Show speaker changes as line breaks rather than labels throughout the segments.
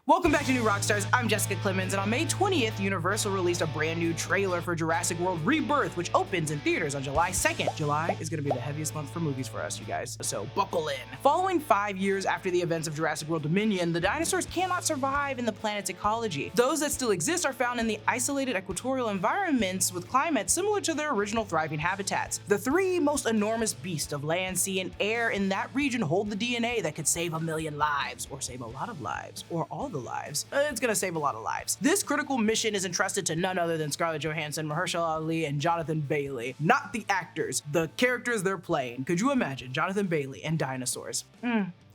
Welcome back to New Rockstars. I'm Jessica Clemons, and on May 20th, Universal released a brand new trailer for Jurassic World Rebirth, which opens in theaters on July 2nd. July is going to be the heaviest month for movies for us, you guys, so buckle in. Following 5 years after the events of Jurassic World Dominion, the dinosaurs cannot survive in the planet's ecology. Those that still exist are found in the isolated equatorial environments with climates similar to their original thriving habitats. The three most enormous beasts of land, sea, and air in that region hold the DNA that could save 1 million lives, or save a lot of lives, or all the lives. It's gonna save a lot of lives. This critical mission is entrusted to none other than Scarlett Johansson, Mahershala Ali, and Jonathan Bailey. Not the actors, the characters they're playing. Could you imagine Jonathan Bailey and dinosaurs?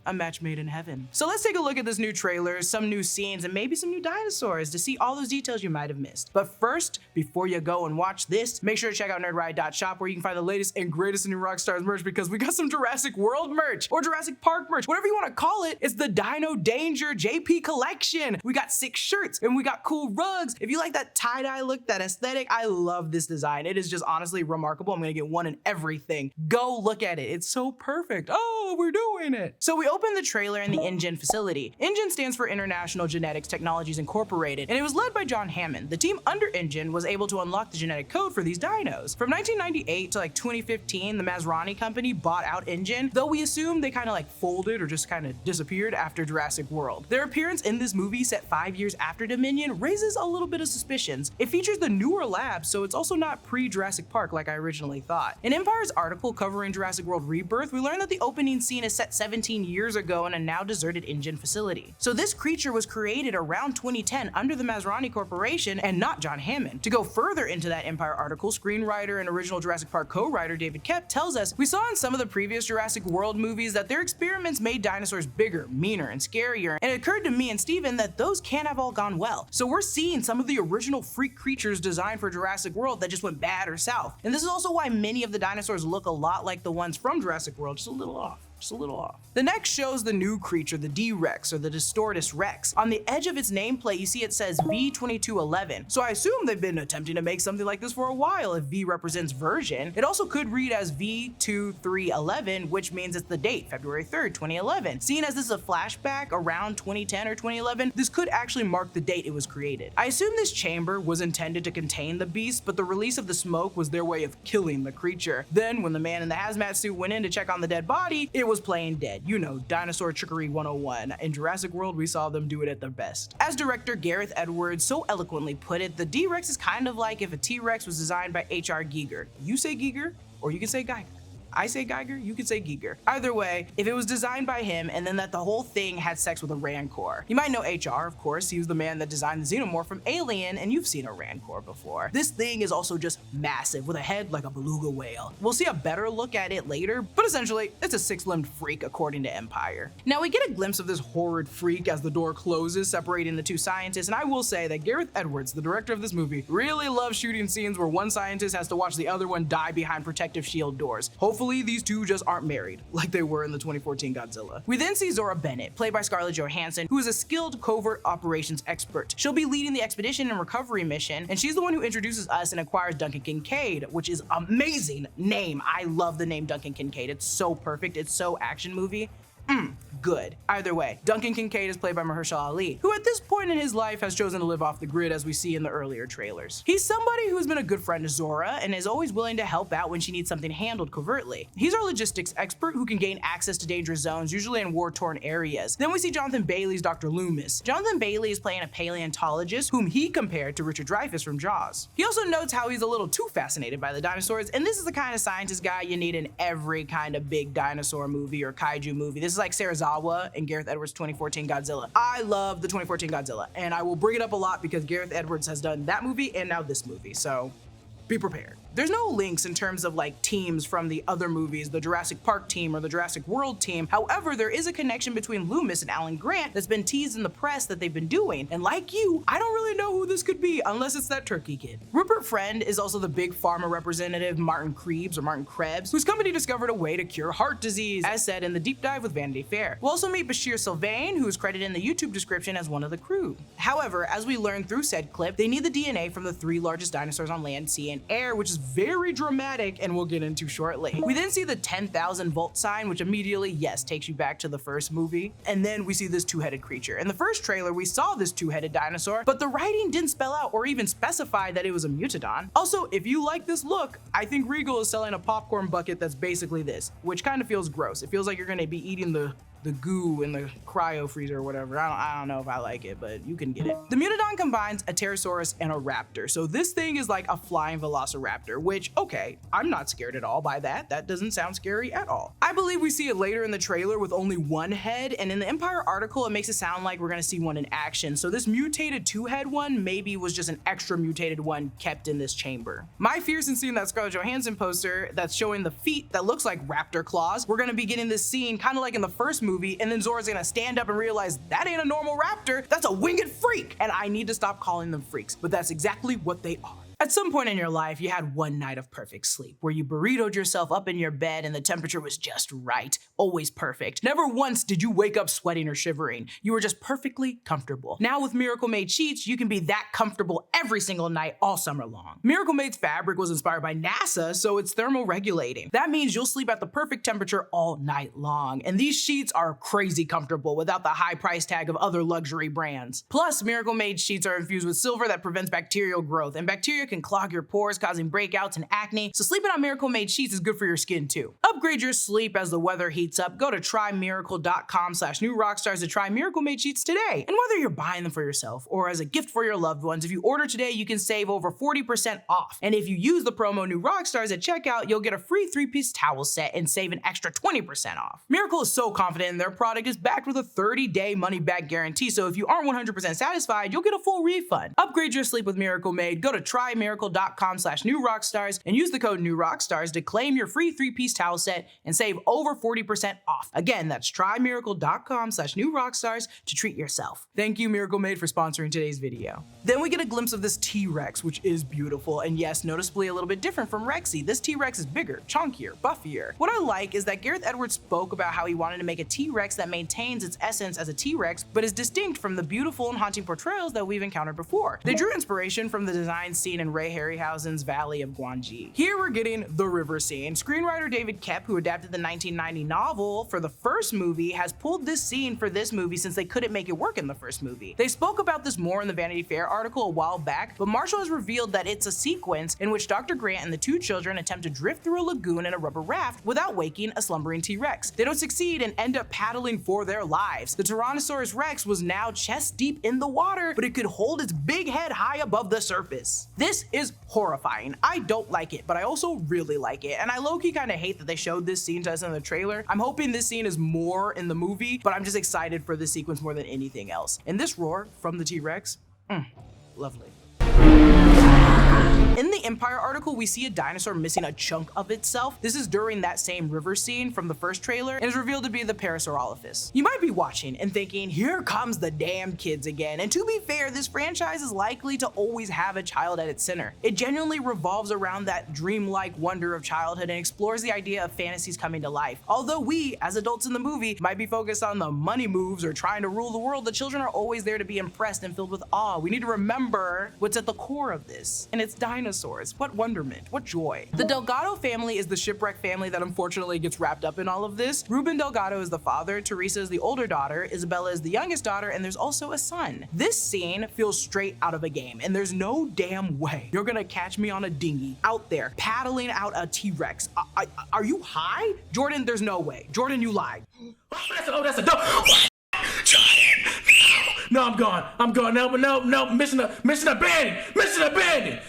A match made in heaven. So let's take a look at this new trailer, some new scenes, and maybe some new dinosaurs to see all those details you might have missed. But first, before you go and watch this, make sure to check out nerdride.shop where you can find the latest and greatest new Rockstars merch, because we got some Jurassic World merch or Jurassic Park merch, whatever you want to call it. It's the Dino Danger JP collection. We got 6 shirts and we got cool rugs. If you like that tie-dye look, that aesthetic, I love this design. It is just honestly remarkable. I'm gonna get one in everything. Go look at it. It's so perfect. Oh, we're doing it. So we opened the trailer in the InGen facility. InGen stands for International Genetics Technologies Incorporated, and it was led by John Hammond. The team under InGen was able to unlock the genetic code for these dinos. From 1998 to 2015, the Masrani company bought out InGen, though we assume they kind of folded or just kind of disappeared after Jurassic World. Their appearance in this movie, set 5 years after Dominion, raises a little bit of suspicions. It features the newer lab, so it's also not pre-Jurassic Park like I originally thought. In Empire's article covering Jurassic World Rebirth, we learned that the opening scene is set 17 years ago in a now deserted InGen facility. So this creature was created around 2010 under the Masrani Corporation and not John Hammond. To go further into that Empire article, screenwriter and original Jurassic Park co-writer David Koepp tells us, we saw in some of the previous Jurassic World movies that their experiments made dinosaurs bigger, meaner, and scarier, and it occurred to me and Steven that those can't have all gone well. So we're seeing some of the original freak creatures designed for Jurassic World that just went bad or south. And this is also why many of the dinosaurs look a lot like the ones from Jurassic World, just a little off. The next shows the new creature, the D-Rex, or the Distortus Rex. On the edge of its nameplate, you see it says V2211. So I assume they've been attempting to make something like this for a while if V represents version. It also could read as V2311, which means it's the date, February 3rd, 2011. Seeing as this is a flashback around 2010 or 2011, this could actually mark the date it was created. I assume this chamber was intended to contain the beast, but the release of the smoke was their way of killing the creature. Then, when the man in the hazmat suit went in to check on the dead body, it was playing dead. You know, dinosaur trickery 101. In Jurassic World, we saw them do it at their best. As director Gareth Edwards so eloquently put it, the D-Rex is kind of like if a T-Rex was designed by H.R. Giger. You say Giger, or you can say Geiger. I say Geiger, you could say Giger. Either way, if it was designed by him and then that the whole thing had sex with a Rancor. You might know HR, of course. He was the man that designed the Xenomorph from Alien, and you've seen a Rancor before. This thing is also just massive with a head like a beluga whale. We'll see a better look at it later, but essentially, it's a 6-limbed freak according to Empire. Now we get a glimpse of this horrid freak as the door closes, separating the two scientists, and I will say that Gareth Edwards, the director of this movie, really loves shooting scenes where one scientist has to watch the other one die behind protective shield doors. Hopefully these two just aren't married, like they were in the 2014 Godzilla. We then see Zora Bennett, played by Scarlett Johansson, who is a skilled covert operations expert. She'll be leading the expedition and recovery mission, and she's the one who introduces us and acquires Duncan Kincaid, which is amazing name. I love the name Duncan Kincaid. It's so perfect. It's so action movie. Good. Either way, Duncan Kincaid is played by Mahershala Ali, who at this point in his life has chosen to live off the grid as we see in the earlier trailers. He's somebody who's been a good friend to Zora and is always willing to help out when she needs something handled covertly. He's our logistics expert who can gain access to dangerous zones, usually in war-torn areas. Then we see Jonathan Bailey's Dr. Loomis. Jonathan Bailey is playing a paleontologist whom he compared to Richard Dreyfuss from Jaws. He also notes how he's a little too fascinated by the dinosaurs, and this is the kind of scientist guy you need in every kind of big dinosaur movie or kaiju movie. This is like Sarazawa and Gareth Edwards' 2014 Godzilla. I love the 2014 Godzilla, and I will bring it up a lot because Gareth Edwards has done that movie and now this movie, so be prepared. There's no links in terms of teams from the other movies, the Jurassic Park team or the Jurassic World team. However, there is a connection between Loomis and Alan Grant that's been teased in the press that they've been doing. And like you, I don't really know who this could be unless it's that turkey kid. Rupert Friend is also the big pharma representative Martin Krebs, whose company discovered a way to cure heart disease, as said in the deep dive with Vanity Fair. We'll also meet Bashir Sylvain, who is credited in the YouTube description as one of the crew. However, as we learned through said clip, they need the DNA from the 3 largest dinosaurs on land, sea, and air, which is very dramatic and we'll get into shortly. We then see the 10,000 volt sign, which immediately, yes, takes you back to the first movie. And then we see this two-headed creature. In the first trailer, we saw this two-headed dinosaur, but the writing didn't spell out or even specify that it was a mutodon. Also, if you like this look, I think Regal is selling a popcorn bucket that's basically this, which kind of feels gross. It feels like you're gonna be eating the goo in the cryo freezer or whatever. I don't know if I like it, but you can get it. The Mutodon combines a Pterosaurus and a raptor. So this thing is like a flying velociraptor, which, okay, I'm not scared at all by that. That doesn't sound scary at all. I believe we see it later in the trailer with only one head, and in the Empire article, it makes it sound like we're gonna see one in action. So this mutated two-head one maybe was just an extra mutated one kept in this chamber. My fears in seeing that Scarlett Johansson poster that's showing the feet that looks like raptor claws, we're gonna be getting this scene kind of like in the first movie, and then Zora's gonna stand up and realize that ain't a normal raptor, that's a winged freak, and I need to stop calling them freaks, but that's exactly what they are. At some point in your life, you had one night of perfect sleep where you burritoed yourself up in your bed and the temperature was just right, always perfect. Never once did you wake up sweating or shivering. You were just perfectly comfortable. Now with Miracle Made sheets, you can be that comfortable every single night all summer long. Miracle Made's fabric was inspired by NASA, so it's thermoregulating. That means you'll sleep at the perfect temperature all night long. And these sheets are crazy comfortable without the high price tag of other luxury brands. Plus, Miracle Made sheets are infused with silver that prevents bacterial growth, and bacteria can clog your pores, causing breakouts and acne, so sleeping on Miracle Made sheets is good for your skin too. Upgrade your sleep as the weather heats up. Go to trymiracle.com/newrockstars to try Miracle Made sheets today. And whether you're buying them for yourself or as a gift for your loved ones, if you order today, you can save over 40% off. And if you use the promo New Rockstars at checkout, you'll get a free 3-piece towel set and save an extra 20% off. Miracle is so confident in their product is backed with a 30-day money-back guarantee, so if you aren't 100% satisfied, you'll get a full refund. Upgrade your sleep with Miracle Made. Go to trymiracle.com/newrockstars and use the code NEWROCKSTARS to claim your free 3-piece towel set and save over 40% off. Again, that's trymiracle.com/newrockstars to treat yourself. Thank you, Miracle Made, for sponsoring today's video. Then we get a glimpse of this T-Rex, which is beautiful, and yes, noticeably a little bit different from Rexy. This T-Rex is bigger, chunkier, buffier. What I like is that Gareth Edwards spoke about how he wanted to make a T-Rex that maintains its essence as a T-Rex, but is distinct from the beautiful and haunting portrayals that we've encountered before. They drew inspiration from the design seen in Ray Harryhausen's Valley of Gwangi. Here we're getting the river scene. Screenwriter David Koepp, who adapted the 1990 novel for the first movie, has pulled this scene for this movie since they couldn't make it work in the first movie. They spoke about this more in the Vanity Fair article a while back, but Marshall has revealed that it's a sequence in which Dr. Grant and the two children attempt to drift through a lagoon in a rubber raft without waking a slumbering T-Rex. They don't succeed and end up paddling for their lives. The Tyrannosaurus Rex was now chest deep in the water, but it could hold its big head high above the surface. This is horrifying. I don't like it, but I also really like it. And I low-key kind of hate that they showed this scene to us in the trailer. I'm hoping this scene is more in the movie, but I'm just excited for this sequence more than anything else. And this roar from the T-Rex, lovely. In the Empire article, we see a dinosaur missing a chunk of itself. This is during that same river scene from the first trailer and is revealed to be the Parasaurolophus. You might be watching and thinking, here comes the damn kids again. And to be fair, this franchise is likely to always have a child at its center. It genuinely revolves around that dreamlike wonder of childhood and explores the idea of fantasies coming to life. Although we, as adults in the movie, might be focused on the money moves or trying to rule the world, the children are always there to be impressed and filled with awe. We need to remember what's at the core of this, and it's dinosaurs. What wonderment, what joy. The Delgado family is the shipwreck family that unfortunately gets wrapped up in all of this. Ruben Delgado is the father, Teresa is the older daughter, Isabella is the youngest daughter, and there's also a son. This scene feels straight out of a game, and there's no damn way you're gonna catch me on a dinghy out there paddling out a T-Rex. Are you high? Jordan, there's no way. Jordan, you lied. That's a dog. Jordan, no, I'm gone. No, mission abandoned.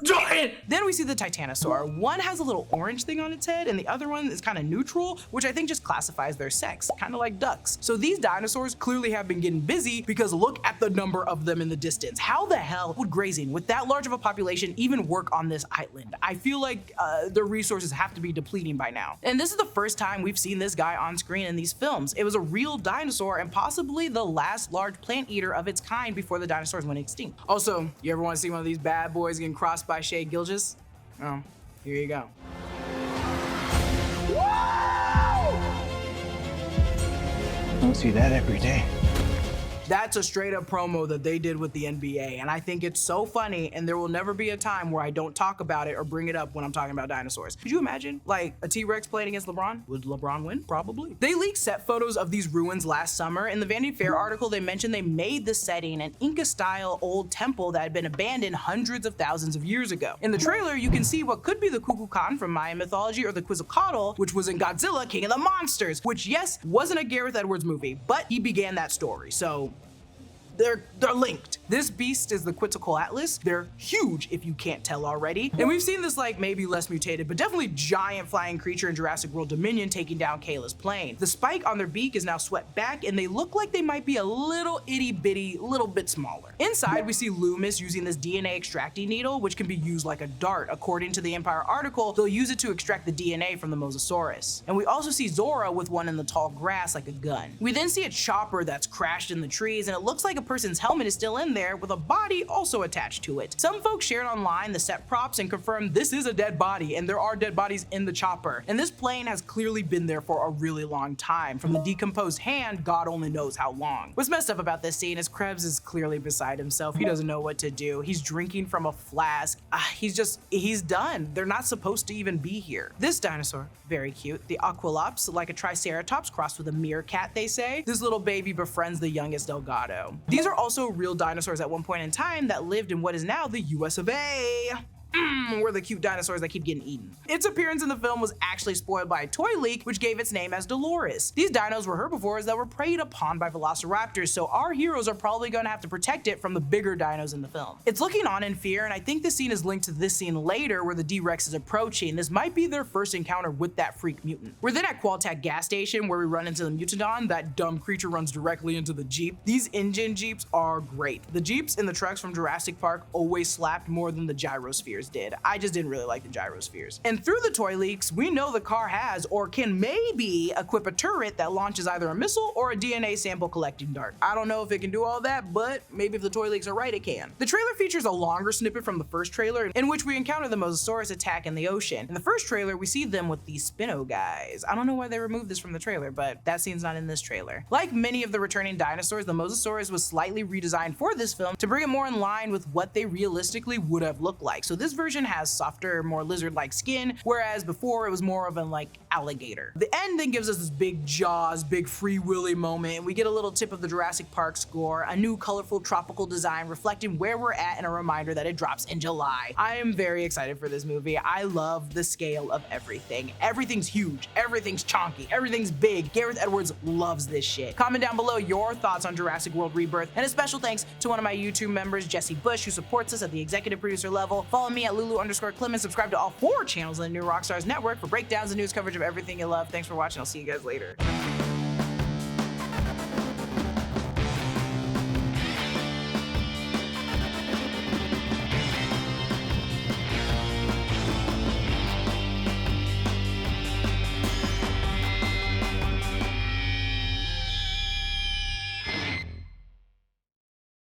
Jordan! Then we see the Titanosaur. One has a little orange thing on its head and the other one is kind of neutral, which I think just classifies their sex, kind of like ducks. So these dinosaurs clearly have been getting busy because look at the number of them in the distance. How the hell would grazing with that large of a population even work on this island? I feel like their resources have to be depleting by now. And this is the first time we've seen this guy on screen in these films. It was a real dinosaur and possibly the last large plant eater of its kind before the dinosaurs went extinct. Also, you ever want to see one of these bad boys getting crossed by Shea Gilgis? Oh, here you go.
Don't see that every day.
That's a straight up promo that they did with the NBA, and I think it's so funny, and there will never be a time where I don't talk about it or bring it up when I'm talking about dinosaurs. Could you imagine, like, a T-Rex playing against LeBron? Would LeBron win? Probably. They leaked set photos of these ruins last summer. In the Vanity Fair article, they mentioned they made the setting an Inca-style old temple that had been abandoned hundreds of thousands of years ago. In the trailer, you can see what could be the Kukulkan from Mayan mythology, or the Quetzalcoatl, which was in Godzilla, King of the Monsters, which, yes, wasn't a Gareth Edwards movie, but he began that story, so they're linked. This beast is the Quetzalcoatlus. They're huge, if you can't tell already. And we've seen this, like, maybe less mutated, but definitely giant flying creature in Jurassic World Dominion taking down Kayla's plane. The spike on their beak is now swept back, and they look like they might be a little itty bitty, little bit smaller. Inside, we see Loomis using this DNA extracting needle, which can be used like a dart. According to the Empire article, they'll use it to extract the DNA from the Mosasaurus. And we also see Zora with one in the tall grass like a gun. We then see a chopper that's crashed in the trees, and it looks like a person's helmet is still in there with a body also attached to it. Some folks shared online the set props and confirmed this is a dead body, and there are dead bodies in the chopper. And this plane has clearly been there for a really long time. From the decomposed hand, God only knows how long. What's messed up about this scene is Krebs is clearly beside himself. He doesn't know what to do. He's drinking from a flask. He's done. They're not supposed to even be here. This dinosaur, very cute. The Aquilops, like a Triceratops crossed with a meerkat, they say. This little baby befriends the youngest Delgado. These are also real dinosaurs at one point in time that lived in what is now the US of A. We're the cute dinosaurs that keep getting eaten. Its appearance in the film was actually spoiled by a toy leak, which gave its name as Dolores. These dinos were herbivores that were preyed upon by velociraptors, so our heroes are probably going to have to protect it from the bigger dinos in the film. It's looking on in fear, and I think this scene is linked to this scene later where the D-Rex is approaching. This might be their first encounter with that freak mutant. We're then at Qualtech gas station where we run into the Mutodon. That dumb creature runs directly into the Jeep. These engine Jeeps are great. The Jeeps in the trucks from Jurassic Park always slapped more than the gyrospheres did. I just didn't really like the gyrospheres. And through the toy leaks, we know the car has or can maybe equip a turret that launches either a missile or a DNA sample collecting dart. I don't know if it can do all that, but maybe if the toy leaks are right, it can. The trailer features a longer snippet from the first trailer in which we encounter the Mosasaurus attack in the ocean. In the first trailer, we see them with these Spino guys. I don't know why they removed this from the trailer, but that scene's not in this trailer. Like many of the returning dinosaurs, the Mosasaurus was slightly redesigned for this film to bring it more in line with what they realistically would have looked like. So this version has softer, more lizard-like skin, whereas before it was more of an alligator. The end then gives us this big Jaws, big Free Willy moment. We get a little tip of the Jurassic Park score, a new colorful tropical design reflecting where we're at, and a reminder that it drops in July. I am very excited for this movie. I love the scale of everything. Everything's huge, everything's chonky, everything's big. Gareth Edwards loves this shit. Comment down below your thoughts on Jurassic World Rebirth, and a special thanks to one of my YouTube members, Jesse Bush, who supports us at the executive producer level. Follow me at Lulu_Clemons. Subscribe to all 4 channels in the new Rockstars network for breakdowns and news coverage of everything you love. Thanks for watching. I'll see you guys later.